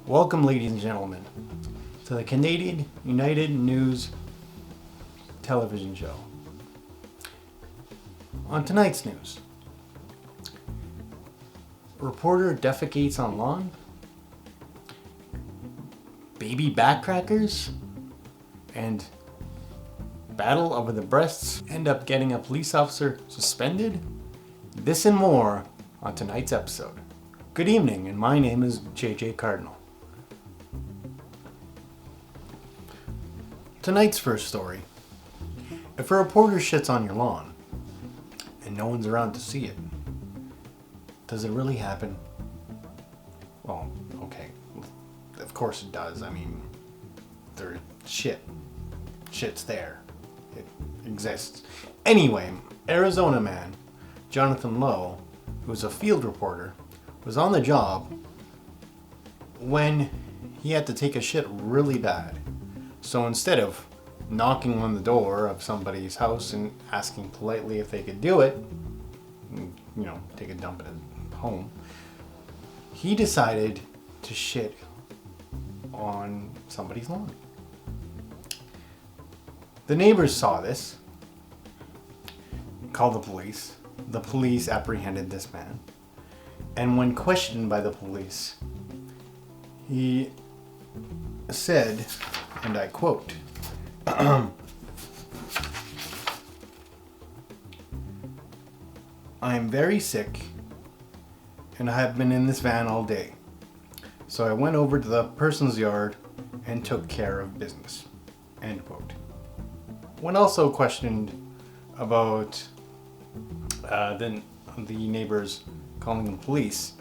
Welcome, ladies and gentlemen, to the Canadian United News television show. On tonight's news, reporter defecates on lawn, baby backcrackers, and battle over the breasts end up getting a police officer suspended. This and more on tonight's episode. Good evening, and my name is JJ Cardinal. Tonight's first story. If a reporter shits on your lawn and no one's around to see it, does it really happen? Well, okay. Of course it does. I mean, there's shit's there. It exists. Anyway, Arizona man Jonathan Lowe, who's a field reporter, was on the job when he had to take a shit really bad. So instead of knocking on the door of somebody's house and asking politely if they could do it, take a dump at his home, he decided to shit on somebody's lawn. The neighbors saw this, called the police. The police apprehended this man, and when questioned by the police, he said, and I quote, I am very sick and I have been in this van all day. So I went over to the person's yard and took care of business. End quote. When also questioned about the neighbors calling the police,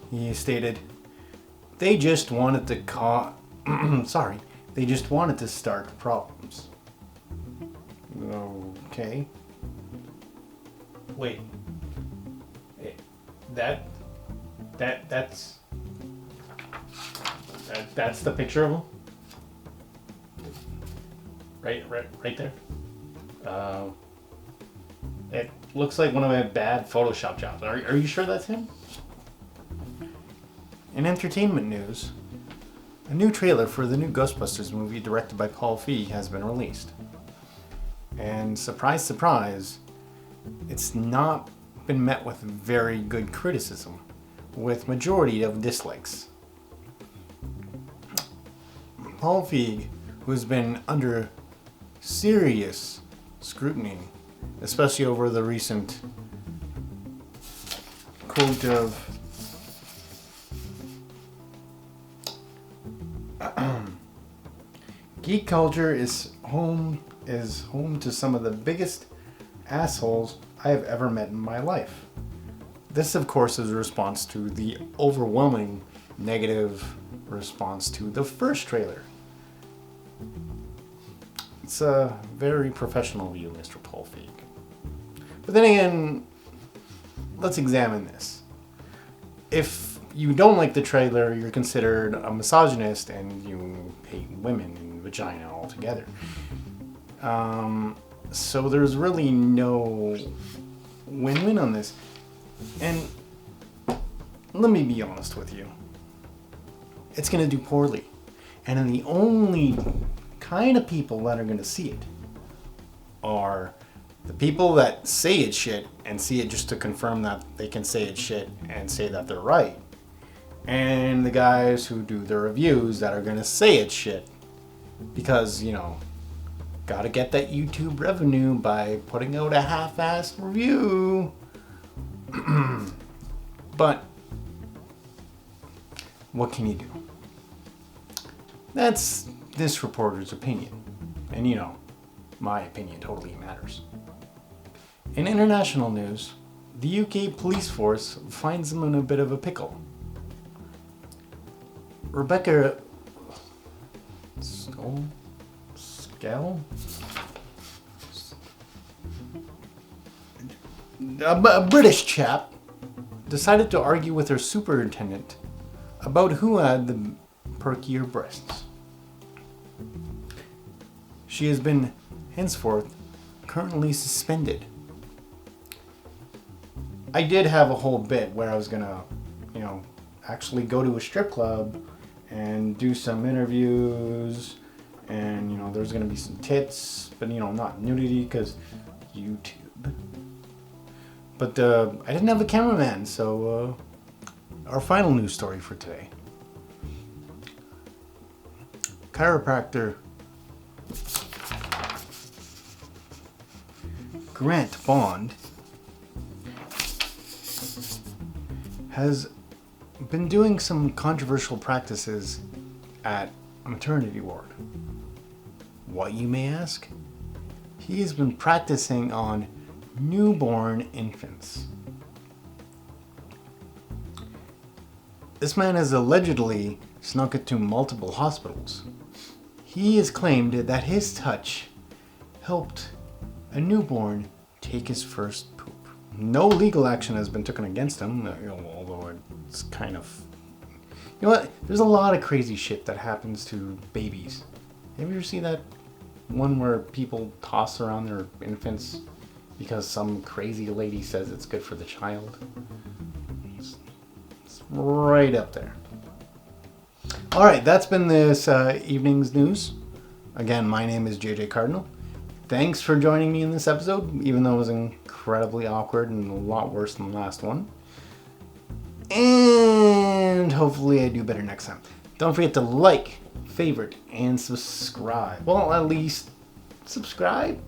he stated, they just wanted to they just wanted to start problems. Okay. Wait. That's the picture of him? Right there. It looks like one of my bad Photoshop jobs. Are you sure that's him? In entertainment news, a new trailer for the new Ghostbusters movie directed by Paul Feig has been released. And surprise, surprise, it's not been met with very good criticism, with majority of dislikes. Paul Feig, who has been under serious scrutiny, especially over the recent quote of geek culture is home to some of the biggest assholes I have ever met in my life. This, of course, is a response to the overwhelming negative response to the first trailer. It's a very professional view, Mr. Paul Feig. But then again, let's examine this. If you don't like the trailer, you're considered a misogynist and you hate women and vagina altogether. So there's really no win-win on this. And let me be honest with you. It's going to do poorly. And then the only kind of people that are going to see it are the people that say it's shit and see it just to confirm that they can say it's shit and say that they're right. And the guys who do the reviews that are going to say it's shit because, gotta get that YouTube revenue by putting out a half-assed review. But what can you do? That's this reporter's opinion. And my opinion totally matters. In international news, the UK police force finds them in a bit of a pickle. Rebecca Skell? A British chap decided to argue with her superintendent about who had the perkier breasts. She has been henceforth currently suspended. I did have a whole bit where I was gonna, actually go to a strip club and do some interviews, and you know there's gonna be some tits, but you know not nudity because YouTube. But I didn't have a cameraman, so our final news story for today. Chiropractor Grant Bond has been doing some controversial practices at a maternity ward. What, you may ask? He has been practicing on newborn infants. This man has allegedly snuck into multiple hospitals. He has claimed that his touch helped a newborn take his first poop. No legal action has been taken against him, although it's kind of... You know what? There's a lot of crazy shit that happens to babies. Have you ever seen that one where people toss around their infants because some crazy lady says it's good for the child? It's right up there. Alright, that's been this evening's news. Again, my name is JJ Cardinal. Thanks for joining me in this episode, even though it was incredibly awkward and a lot worse than the last one. And hopefully I do better next time. Don't forget to like, favorite, and subscribe. Well, at least subscribe.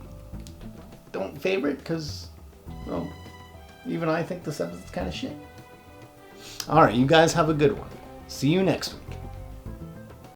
Don't favorite, because, well, even I think this episode's kind of shit. Alright, you guys have a good one. See you next week.